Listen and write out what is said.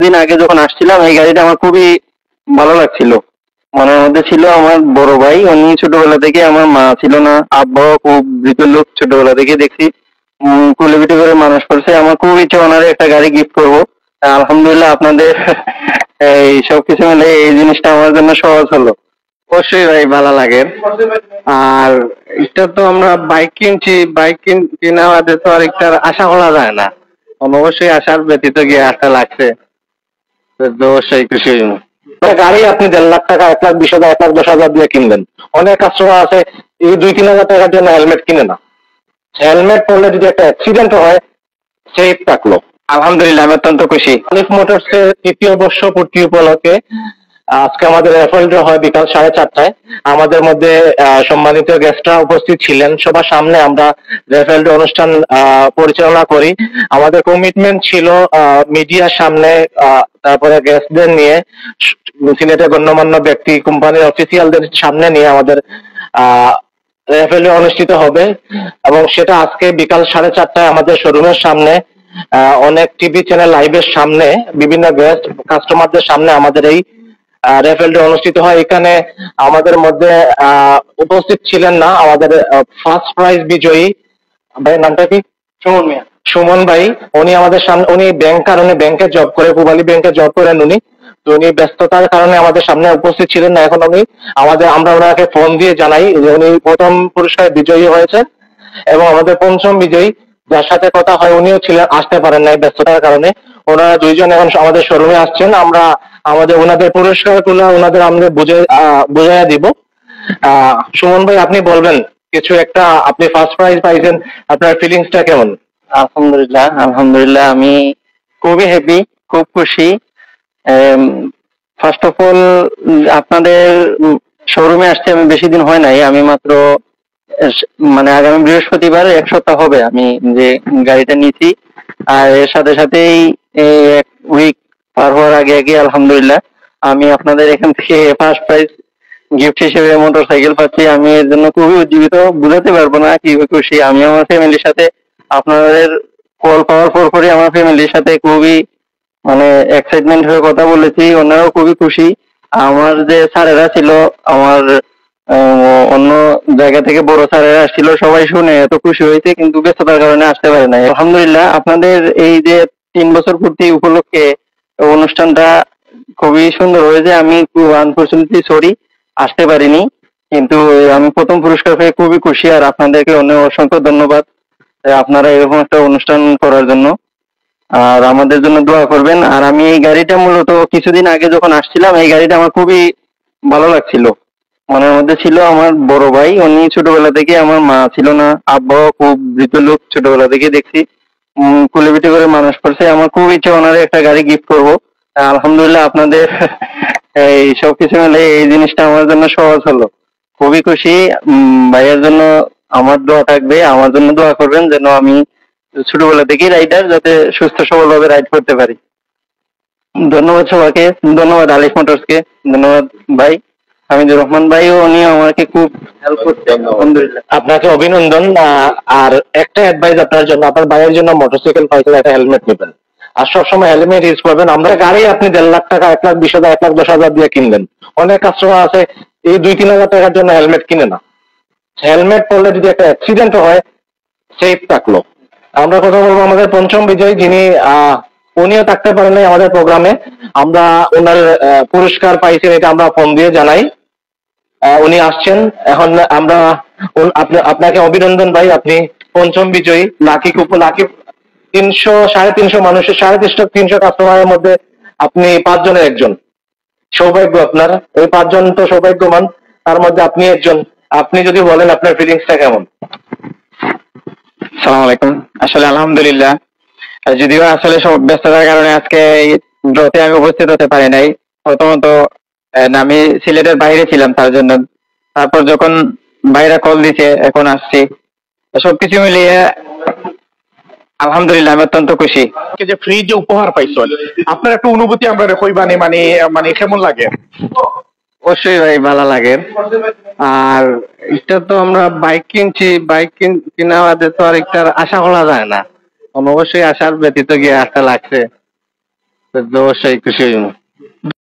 কিছুদিন আগে যখন আসছিলাম এই গাড়িটা আমার খুবই ভালো লাগছিল। মনের মধ্যে ছিল আমার বড় ভাই, উনি ছোটবেলা থেকে, আমার মা ছিল না, আব্বাও খুব মৃত লোক, ছোটবেলা থেকে দেখছি কুলে পিঠে করে মানুষ করছে। আমার খুব ইচ্ছা ওনারে একটা গাড়ি গিফট করবো। আলহামদুলিল্লাহ আপনাদের এই সবকিছু মিলে এই জিনিসটা আমার জন্য সহজ হলো। অবশ্যই ভাই ভালো লাগে। আর এটা তো আমরা বাইক কিনছি, বাইক কিনা বাদে তো আর একটা আশা করা যায় না। অবশ্যই আশার ব্যতীত গিয়ে আশা লাগছে, তো অবশ্যই খুশি হইব। গাড়ি আপনি 1.5 লাখ টাকা, 1,20,000, 1,10,000 দিয়ে কিনবেন। অনেক কাস্টমার আছে এই 2-3 হাজার টাকার জন্য হেলমেট কিনে না। হেলমেট পরলে যদি একটা অ্যাক্সিডেন্ট হয়, সেফ থাকলো। আলহামদুলিল্লাহ আমি অত্যন্ত খুশি। আলিফ মোটরস এর 3য় বর্ষ পূর্তি উপলক্ষে আজকে আমাদের রেফারেল ড্র হয় বিকাল 4:30টায়। আমাদের মধ্যে সম্মানিত গেস্টরা উপস্থিত ছিলেন। সবার সামনে আমরা রেফারেল ড্র অনুষ্ঠান পরিচালনা করি। আমাদের কমিটমেন্ট ছিল মিডিয়ার সামনে, তারপরে গেস্টদের নিয়ে, সিলেটের গণ্যমান্য ব্যক্তি, কোম্পানির অফিসিয়ালদের সামনে নিয়ে আমাদের রেফারেল ড্র অনুষ্ঠিত হবে, এবং সেটা আজকে বিকাল 4:30টায় আমাদের শোরুমের সামনে, অনেক টিভি চ্যানেল লাইভের সামনে, বিভিন্ন গেস্ট কাস্টমারদের সামনে আমাদের এই রেফারেল ড্র অনুষ্ঠিত হয়। এখানে আমাদের মধ্যে উপস্থিত ছিলেন না আমাদের ফার্স্ট প্রাইজ বিজয়ী ভাইয়ের নামটা কি? সুমন মিয়া। সুমন ভাই, উনি আমাদের সামনে, উনি ব্যাংকার, উনি ব্যাংকে জব করে, পূবালী ব্যাংকে জব করেন উনি। তো উনি ব্যস্ততার কারণে আমাদের সামনে উপস্থিত ছিলেন না। এখন উনি আমরা ওনাকে ফোন দিয়ে জানাই যে উনি প্রথম পুরস্কার বিজয়ী হয়েছেন, এবং আমাদের পঞ্চম বিজয়ী যার সাথে কথা হয় উনিও ছিলেন, আসতে পারেন নাই ব্যস্ততার কারণে। ওনারা দুইজন এখন আমাদের শোরুমে আসছেন। আমরা ওনাদের পুরস্কারগুলো ওনাদের আমরা বুঝাইয়া দিব। সুমন ভাই, আপনি বলবেন কিছু একটা, আপনি ফার্স্ট প্রাইজ পাইছেন, আপনার ফিলিংসটা কেমন? আলহামদুলিল্লাহ, আলহামদুলিল্লাহ আমি খুবই হ্যাপি, খুব খুশি। ফার্স্ট অফ অল আপনাদের শোরুমে আসছে আমি বেশি দিন হয় নাই, আমি মাত্র মানে আগামী বৃহস্পতিবার 1 সপ্তাহ হবে আমি যে গাড়িটা নিয়েছি। আর এর সাথে সাথেই 1 উইক পার হওয়ার আগে আগে আলহামদুলিল্লাহ আমি আপনাদের এখান থেকে ফার্স্ট প্রাইজ গিফট হিসেবে মোটর সাইকেল পাচ্ছি। আমি এর জন্য খুবই উজ্জীবিত, বুঝাতে পারবো না কি খুশি। আমি আমার ফ্যামিলির সাথে আপনাদের কল পাওয়ার পর পরই আমার ফ্যামিলির সাথে খুবই মানে এক্সাইটমেন্ট হয়ে কথা বলেছি, ওনারাও খুবই খুশি। আমার যে স্যারেরা ছিল, আমার অন্য জায়গা থেকে বড় স্যারেরা আসছিল, সবাই শুনে এত খুশি হয়েছে, কিন্তু ব্যস্ততার কারণে আসতে পারে নাই। আলহামদুলিল্লাহ আপনাদের এই যে 3 বছর পূর্তি উপলক্ষে অনুষ্ঠানটা খুবই সুন্দর হয়েছে। আমি আনফরচুনেটলি সরি আসতে পারিনি, কিন্তু আমি প্রথম পুরস্কার পেয়ে খুবই খুশি। আর আপনাদেরকে অনেক অসংখ্য ধন্যবাদ আপনারা এরকম একটা অনুষ্ঠান করার জন্য। আর আমাদের জন্য দোয়া করবেন। আর আমি এই গাড়িটা মূলত কিছুদিন আগে যখন আসছিলাম এই গাড়িটা আমার খুবই ভালো লাগছিল। মনের মধ্যে ছিল আমার বড় ভাই, উনি ছোটবেলা থেকে, আমার মা ছিল না, আব্বাও খুব মৃত লোক, ছোটবেলা থেকে দেখছি কুলে পিঠে করে মানুষ করছে। আমার খুব ইচ্ছা ওনারে একটা গাড়ি গিফট করবো। আলহামদুলিল্লাহ আপনাদের এই সবকিছু মিলে এই জিনিসটা আমার জন্য সহজ হলো। খুবই খুশি। ভাইয়ের জন্য আমার দোয়া থাকবে, আমার জন্য দোয়া করবেন যেন আমি ছোটবেলা থেকেই রাইডার, যাতে সুস্থ সবল ভাবে রাইড করতে পারি। ধন্যবাদ সবাইকে, ধন্যবাদ আলিফ মোটরসকে, ধন্যবাদ ভাই হামিদুর রহমান ভাই, উনি আমাকে খুব হেল্প করছে। আলহামদুলিল্লাহ আপনাকে অভিনন্দন। আর একটা অ্যাডভাইস আপনার জন্য, আপনার ভাইয়ের জন্য মোটরসাইকেল পাইলে একটা হেলমেট নেবেন, আর সবসময় হেলমেট ইউজ করবেন। আমরা গাড়ি আপনি 1.5 লাখ টাকা, 1,20,000, 1,10,000 দিয়ে কিনবেন। অনেক কাস্টমার আছে এই 2-3 হাজার টাকার জন্য হেলমেট কিনে না। হেলমেট পরলে যদি একটা অ্যাক্সিডেন্ট হয়, সেফ থাকলো। আমরা কথা বলবো আমাদের পঞ্চম বিজয়ী, যিনি উনিও থাকতে পারেন নাই আমাদের প্রোগ্রামে। আমরা ওনার পুরস্কার পাইছেন এটা আমরা ফোন দিয়ে জানাই। উনি আসছেন এখন। আমরা আপনাকে অভিনন্দন ভাই, আপনি পঞ্চম বিজয়ী। লাকি 300-350 মানুষের, 350 কাস্টমারের মধ্যে আপনি 5 জনের একজন। সৌভাগ্য আপনার, এই 5 জন তো সৌভাগ্যবান, তার মধ্যে আপনি একজন। আপনি যদি বলেন আপনার ফিলিংসটা কেমন? সালাম আলাইকুম। আসলে আলহামদুলিল্লাহ, যদিও আসলে সব ব্যস্ততার কারণে আজকে এই ড্রতে আমি উপস্থিত হতে পারি নাই। প্রথমত আমি সিলেটের বাইরে ছিলাম, তার জন্য। তারপর যখন বাইরে কল দিছে এখন আসছি, সবকিছু মিলিয়ে আলহামদুলিল্লাহ আমি অত্যন্ত খুশি। যে ফ্রি যে উপহার পাইছেন, আপনার একটা অনুভূতি আমরা কইবানি, মানে মানে কেমন লাগে? অবশ্যই ভাই ভালো লাগে। আর এটা তো আমরা বাইক কিনছি, বাইক কিনা বাদে তো আর একটা আশা করা যায় না। অবশ্যই আশার ব্যতীত গিয়ে আশা লাগছে, তো অবশ্যই খুশি হইব।